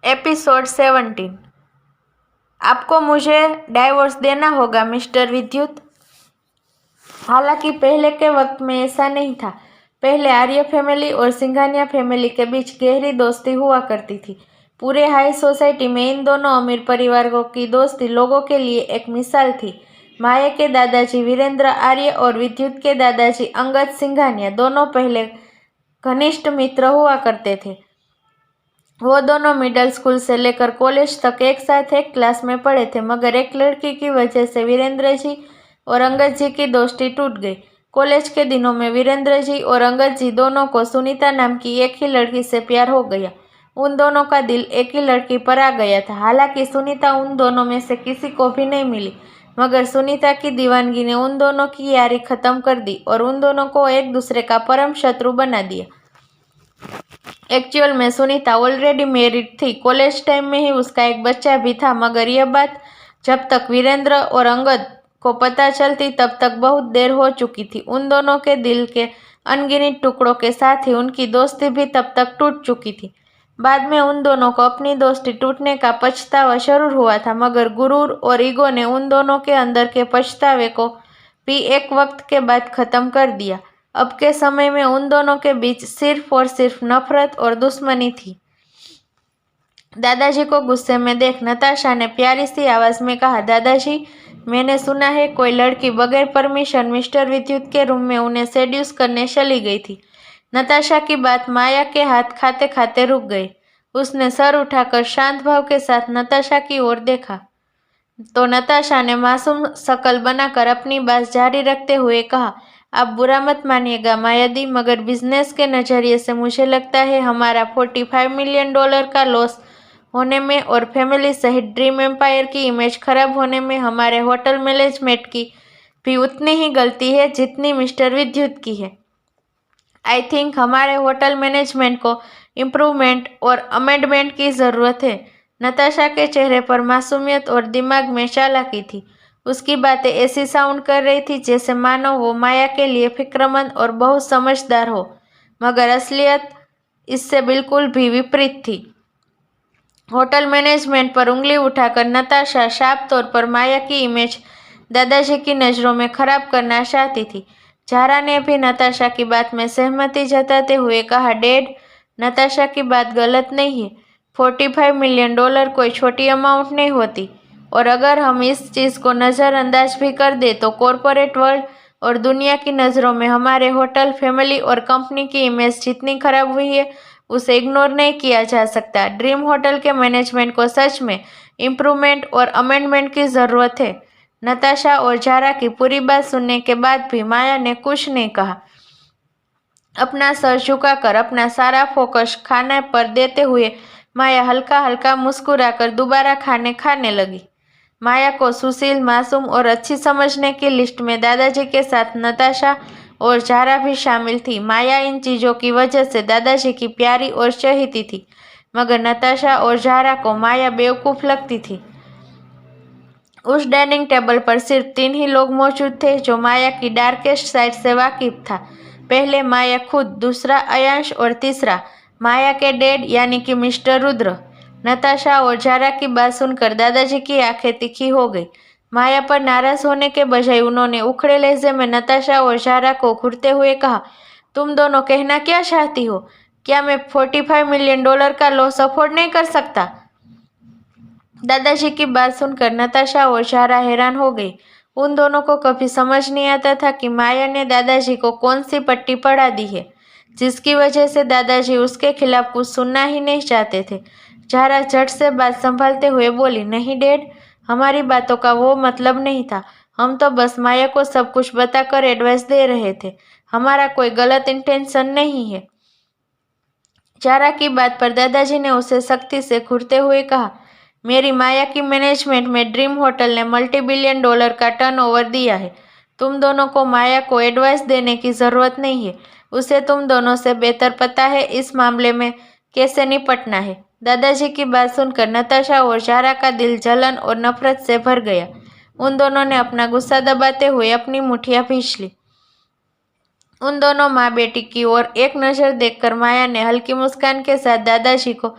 Episode 17। आपको मुझे divorce देना होगा मिस्टर विद्युत। हालांकि पहले के वक्त में ऐसा नहीं था। पहले आर्य फैमिली और सिंघानिया फैमिली के बीच गहरी दोस्ती हुआ करती थी। पूरे हाई सोसाइटी में इन दोनों अमीर परिवारों की दोस्ती लोगों के लिए एक मिसाल थी। माया के दादाजी वीरेंद्र आर्य और विद्युत के दादाजी अंगद सिंघानिया दोनों पहले घनिष्ठ मित्र हुआ करते थे। वो दोनों मिडिल स्कूल से लेकर कॉलेज तक एक साथ एक क्लास में पढ़े थे, मगर एक लड़की की वजह से वीरेंद्र जी और अंगद जी की दोस्ती टूट गई। कॉलेज के दिनों में वीरेंद्र जी और अंगद जी दोनों को सुनीता नाम की एक ही लड़की से प्यार हो गया। उन दोनों का दिल एक ही लड़की पर आ गया था। हालांकि सुनीता उन दोनों में से किसी को भी नहीं मिली, मगर सुनीता की दीवानगी ने उन दोनों की यारी खत्म कर दी और उन दोनों को एक दूसरे का परम शत्रु बना दिया। एक्चुअल में सुनीता ऑलरेडी मैरिड थी। कॉलेज टाइम में ही उसका एक बच्चा भी था, मगर यह बात जब तक वीरेंद्र और अंगद को पता चलती तब तक बहुत देर हो चुकी थी। उन दोनों के दिल के अनगिनत टुकड़ों के साथ ही उनकी दोस्ती भी तब तक टूट चुकी थी। बाद में उन दोनों को अपनी दोस्ती टूटने का पछतावा जरूर हुआ था, मगर गुरूर और ईगो ने उन दोनों के अंदर के पछतावे को भी एक वक्त के बाद खत्म कर दिया। अब के समय में उन दोनों के बीच सिर्फ और सिर्फ नफरत और दुश्मनी थी। दादाजी को गुस्से में देख नताशा ने प्यारी सी आवाज में कहा, दादाजी, मैंने सुना है कोई लड़की बगैर परमिशन मिस्टर विद्युत के रूम में उन्हें सेड्यूस करने चली गई थी। नताशा की बात माया के हाथ खाते खाते रुक गई। उसने सर उठाकर शांत भाव के साथ नताशा की ओर देखा तो नताशा ने मासूम शक्ल बनाकर अपनी बात जारी रखते हुए कहा, आप बुरा मत मानिएगा माया दी, मगर बिजनेस के नजरिए से मुझे लगता है हमारा $45 मिलियन का लॉस होने में और फैमिली सहित ड्रीम एम्पायर की इमेज खराब होने में हमारे होटल मैनेजमेंट की भी उतनी ही गलती है जितनी मिस्टर विद्युत की है। आई थिंक हमारे होटल मैनेजमेंट को इम्प्रूवमेंट और अमेंडमेंट की ज़रूरत है। नताशा के चेहरे पर मासूमियत और दिमाग में चालाकी थी। उसकी बातें ऐसी साउंड कर रही थी जैसे मानो वो माया के लिए फिक्रमंद और बहुत समझदार हो, मगर असलियत इससे बिल्कुल भी विपरीत थी। होटल मैनेजमेंट पर उंगली उठाकर नताशा साफ तौर पर माया की इमेज दादाजी की नज़रों में खराब करना चाहती थी। जारा ने भी नताशा की बात में सहमति जताते हुए कहा, डैड, नताशा की बात गलत नहीं है। $45 मिलियन कोई छोटी अमाउंट नहीं होती, और अगर हम इस चीज़ को नज़रअंदाज भी कर दे तो कॉरपोरेट वर्ल्ड और दुनिया की नज़रों में हमारे होटल, फैमिली और कंपनी की इमेज जितनी खराब हुई है उसे इग्नोर नहीं किया जा सकता। ड्रीम होटल के मैनेजमेंट को सच में इम्प्रूवमेंट और अमेंडमेंट की ज़रूरत है। नताशा और जारा की पूरी बात सुनने के बाद भी माया ने कुछ नहीं कहा। अपना सर झुकाकर अपना सारा फोकस खाने पर देते हुए माया हल्का हल्का मुस्कुराकर दोबारा खाने लगी। माया को सुशील, मासूम और अच्छी समझने की लिस्ट में दादाजी के साथ नताशा और जारा भी शामिल थी। माया इन चीज़ों की वजह से दादाजी की प्यारी और चहेती थी, मगर नताशा और जारा को माया बेवकूफ़ लगती थी। उस डाइनिंग टेबल पर सिर्फ 3 ही लोग मौजूद थे जो माया की डार्केस्ट साइड से वाकिफ था। पहले माया खुद, दूसरा अयांश और तीसरा माया के डैड यानी कि मिस्टर रुद्र। नताशा और जारा की बात सुनकर दादाजी की आंखें तीखी हो गई। माया पर नाराज होने के बजाय उन्होंने उखड़े लहजे में नताशा और जारा को घूरते हुए कहा, तुम दोनों कहना क्या चाहती हो? क्या मैं $45 मिलियन का लॉस अफोर्ड नहीं कर सकता? दादाजी की बात सुनकर नताशा और जारा हैरान हो गई। उन दोनों को कभी समझ नहीं आता था कि माया ने दादाजी को कौन सी पट्टी पढ़ा दी है, जिसकी वजह से दादाजी उसके खिलाफ कुछ सुनना ही नहीं चाहते थे। जारा झट से बात संभालते हुए बोली, नहीं डैड, हमारी बातों का वो मतलब नहीं था। हम तो बस माया को सब कुछ बताकर एडवाइस दे रहे थे। हमारा कोई गलत इंटेंशन नहीं है। जारा की बात पर दादाजी ने उसे सख्ती से घूरते हुए कहा, मेरी माया की मैनेजमेंट में ड्रीम होटल ने $multi-billion का टर्नओवर दिया है। तुम दोनों को माया को एडवाइस देने की ज़रूरत नहीं है। उसे तुम दोनों से बेहतर पता है इस मामले में कैसे निपटना है। दादाजी की बात सुनकर नताशा और जारा का दिल जलन और नफरत से भर गया। उन दोनों ने अपना गुस्सा दबाते हुए अपनी मुठ्ठियां भींच ली। उन दोनों माँ बेटी की ओर एक नज़र देखकर माया ने हल्की मुस्कान के साथ दादाजी को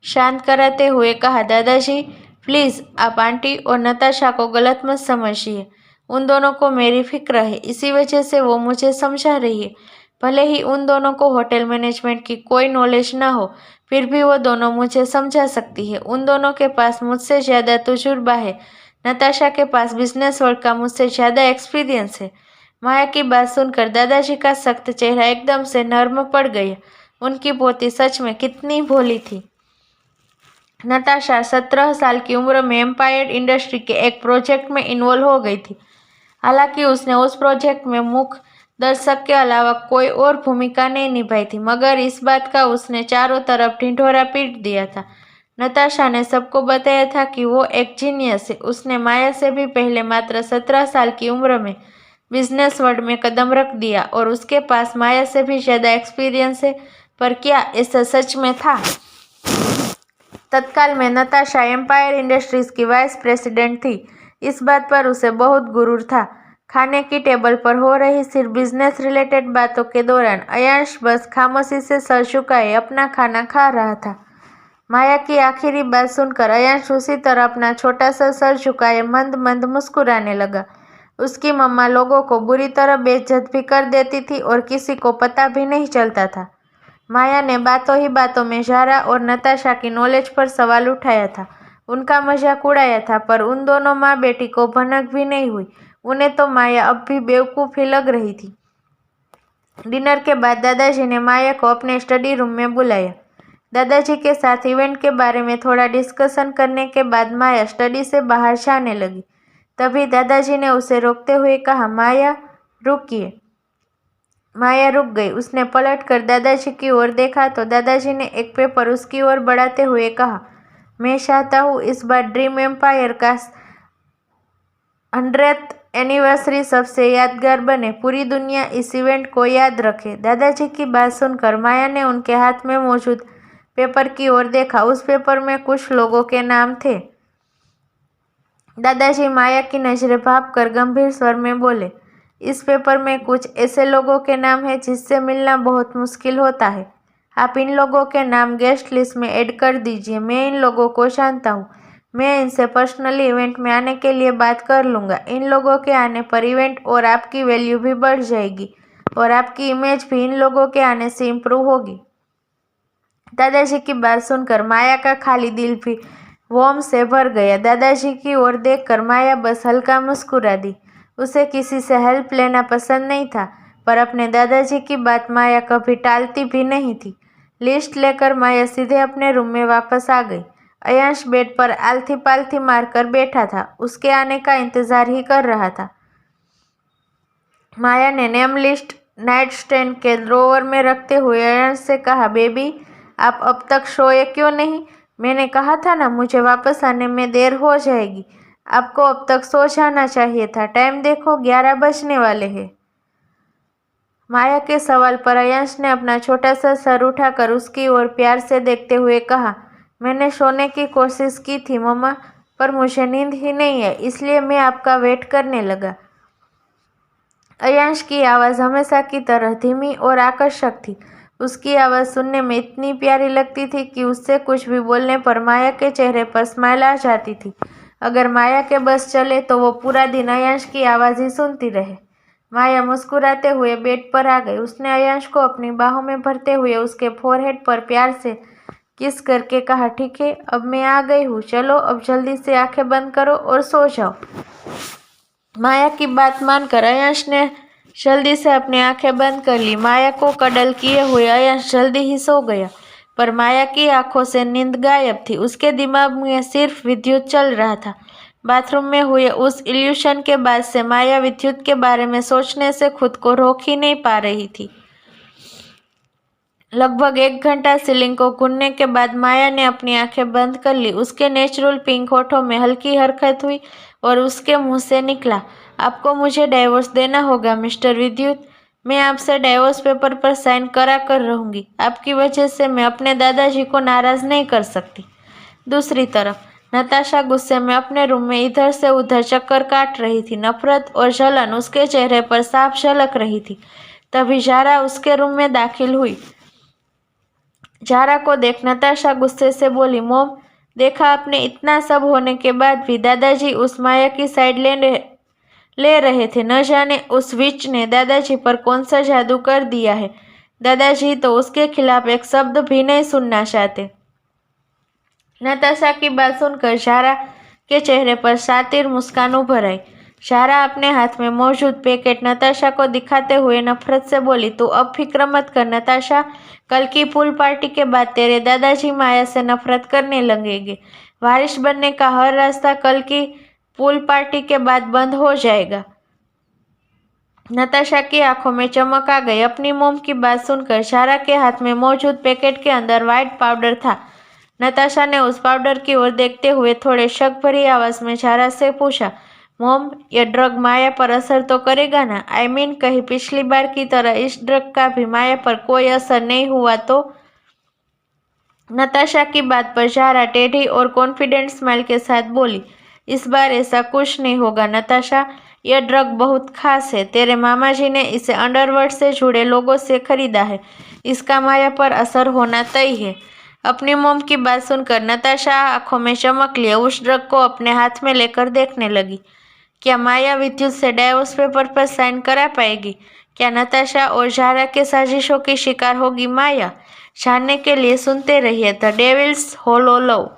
शांत कराते हुए कहा, दादाजी प्लीज़ आप आंटी और नताशा को गलत मत समझिए। उन दोनों को मेरी फिक्र है, इसी वजह से वो मुझे समझा रही है। भले ही उन दोनों को होटल मैनेजमेंट की कोई नॉलेज ना हो, फिर भी वो दोनों मुझे समझा सकती है। उन दोनों के पास मुझसे ज़्यादा तजुर्बा है। नताशा के पास बिजनेस वर्ल्ड का मुझसे ज़्यादा एक्सपीरियंस है। माया की बात सुनकर दादाजी का सख्त चेहरा एकदम से नर्म पड़ गया। उनकी पोती सच में कितनी भोली थी। नताशा 17 साल की उम्र में एम्पायर इंडस्ट्री के एक प्रोजेक्ट में इन्वॉल्व हो गई थी। हालांकि उसने उस प्रोजेक्ट में मुख्य दर्शक के अलावा कोई और भूमिका नहीं निभाई थी, मगर इस बात का उसने चारों तरफ ढिंढोरा पीट दिया था। नताशा ने सबको बताया था कि वो एक जीनियस है। उसने माया से भी पहले मात्र 17 साल की उम्र में बिजनेस वर्ल्ड में कदम रख दिया और उसके पास माया से भी ज़्यादा एक्सपीरियंस है। पर क्या ऐसा सच में था? तत्काल में नताशा एम्पायर इंडस्ट्रीज की वाइस प्रेसिडेंट थी। इस बात पर उसे बहुत गुरूर था। खाने की टेबल पर हो रही सिर्फ बिजनेस रिलेटेड बातों के दौरान अयांश बस खामोशी से सर झुकाए अपना खाना खा रहा था। माया की आखिरी बात सुनकर अयांश उसी तरह अपना छोटा सा सर झुकाए मंद मंद मुस्कुराने लगा। उसकी मम्मा लोगों को बुरी तरह बेइज्जत भी कर देती थी और किसी को पता भी नहीं चलता था। माया ने बातों ही बातों में ज़ारा और नताशा की नॉलेज पर सवाल उठाया था, उनका मजाक उड़ाया था, पर उन दोनों माँ बेटी को भनक भी नहीं हुई। उन्हें तो माया अब भी बेवकूफ़ ही लग रही थी। डिनर के बाद दादाजी ने माया को अपने स्टडी रूम में बुलाया। दादाजी के साथ इवेंट के बारे में थोड़ा डिस्कशन करने के बाद माया स्टडी से बाहर जाने लगी। तभी दादाजी ने उसे रोकते हुए कहा, माया रुकिए। माया रुक गई। उसने पलटकर दादाजी की ओर देखा तो दादाजी ने एक पेपर उसकी ओर बढ़ाते हुए कहा, मैं चाहता हूँ इस बार ड्रीम एम्पायर का 100th एनिवर्सरी सबसे यादगार बने। पूरी दुनिया इस इवेंट को याद रखे। दादाजी की बात सुनकर माया ने उनके हाथ में मौजूद पेपर की ओर देखा। उस पेपर में कुछ लोगों के नाम थे। दादाजी माया की नजरें भांपकर गंभीर स्वर में बोले, इस पेपर में कुछ ऐसे लोगों के नाम हैं जिससे मिलना बहुत मुश्किल होता है। आप इन लोगों के नाम गेस्ट लिस्ट में ऐड कर दीजिए। मैं इन लोगों को जानता हूँ। मैं इनसे पर्सनली इवेंट में आने के लिए बात कर लूँगा। इन लोगों के आने पर इवेंट और आपकी वैल्यू भी बढ़ जाएगी और आपकी इमेज भी इन लोगों के आने से इम्प्रूव होगी। दादाजी की बात सुनकर माया का खाली दिल भी वोम से भर गया। दादाजी की ओर देखकर माया बस हल्का मुस्कुरा दी। उसे किसी से हेल्प लेना पसंद नहीं था, पर अपने दादाजी की बात माया कभी टालती भी नहीं थी। लिस्ट लेकर माया सीधे अपने रूम में वापस आ गई। अयांश बेड पर आलथी पालथी मारकर बैठा था, उसके आने का इंतजार ही कर रहा था। माया ने नेम लिस्ट नाइट स्टैंड के ड्रॉवर में रखते हुए अयांश से कहा, बेबी आप अब तक सोए क्यों नहीं? मैंने कहा था ना मुझे वापस आने में देर हो जाएगी। आपको अब तक सो जाना चाहिए था। टाइम देखो 11 बजने वाले हैं। माया के सवाल पर अयांश ने अपना छोटा सा सर उठाकर उसकी ओर प्यार से देखते हुए कहा, मैंने सोने की कोशिश की थी मम्मा, पर मुझे नींद ही नहीं है, इसलिए मैं आपका वेट करने लगा। अयांश की आवाज़ हमेशा की तरह धीमी और आकर्षक थी। उसकी आवाज़ सुनने में इतनी प्यारी लगती थी कि उससे कुछ भी बोलने पर माया के चेहरे पर स्माइल आ जाती थी। अगर माया के बस चले तो वो पूरा दिन अयांश की आवाज़ ही सुनती रहे। माया मुस्कुराते हुए बेड पर आ गई। उसने अयांश को अपनी बाहों में भरते हुए उसके फोरहेड पर प्यार से किस करके कहा, ठीक है अब मैं आ गई हूँ, चलो अब जल्दी से आंखें बंद करो और सो जाओ। माया की बात मानकर अयांश ने जल्दी से अपनी आंखें बंद कर ली। माया को कडल किए हुए अयांश जल्दी ही सो गया, पर माया की आंखों से नींद गायब थी। उसके दिमाग में सिर्फ विद्युत चल रहा था। बाथरूम में हुए उस इल्यूशन के बाद से माया विद्युत के बारे में सोचने से खुद को रोक ही नहीं पा रही थी। लगभग 1 घंटा सीलिंग को घूरने के बाद माया ने अपनी आंखें बंद कर ली। उसके नेचुरल पिंक होठों में हल्की हरकत हुई और उसके मुंह से निकला, आपको मुझे डाइवोर्स देना होगा मिस्टर विद्युत। मैं आपसे डाइवोर्स पेपर पर साइन करा कर रहूँगी। आपकी वजह से मैं अपने दादाजी को नाराज़ नहीं कर सकती। दूसरी तरफ नताशा गुस्से में अपने रूम में इधर से उधर चक्कर काट रही थी। नफरत और जलन उसके चेहरे पर साफ झलक रही थी। तभी ज़ारा उसके रूम में दाखिल हुई। ज़ारा को देख नताशा गुस्से से बोली, मॉम, देखा आपने, इतना सब होने के बाद भी दादाजी उस माया की साइड ले रहे थे। न जाने उस विच ने दादाजी पर कौन सा जादू कर दिया है। दादाजी तो उसके खिलाफ एक शब्द भी नहीं सुनना चाहते। नताशा की बात सुनकर ज़ारा के चेहरे पर शातिर मुस्कान उभर आई। ज़ारा अपने हाथ में मौजूद पैकेट नताशा को दिखाते हुए नफरत से बोली, तू अब फिक्र मत कर नताशा, कल की पूल पार्टी के बाद तेरे दादाजी माया से नफरत करने लगेंगे। वारिस बनने का हर रास्ता कल की पूल पार्टी के बाद बंद हो जाएगा। नताशा की आंखों में चमक आ गई। अपनी मोम की बात सुनकर ज़ारा के हाथ में मौजूद पैकेट के अंदर व्हाइट पाउडर था। नताशा ने उस पाउडर की ओर देखते हुए थोड़े शक भरी आवाज में ज़ारा से पूछा, मोम, ये ड्रग माया पर असर तो करेगा ना? आई मीन, कहीं पिछली बार की तरह इस ड्रग का भी माया पर कोई असर नहीं हुआ तो? नताशा की बात पर ज़ारा टेढ़ी और कॉन्फिडेंट स्माइल के साथ बोली, इस बार ऐसा कुछ नहीं होगा नताशा, यह ड्रग बहुत खास है। तेरे मामा जी ने इसे अंडरवर्ल्ड से जुड़े लोगों से खरीदा है। इसका माया पर असर होना तय है। अपनी मोम की बात सुनकर नताशा आंखों में चमक लिए उस ड्रग को अपने हाथ में लेकर देखने लगी। क्या माया विद्युत से डाइवोर्स पेपर पर साइन करा पाएगी? क्या नताशा और ज़ारा के साजिशों की शिकार होगी माया? जानने के लिए सुनते रहिए द डेविल्स होलो लव।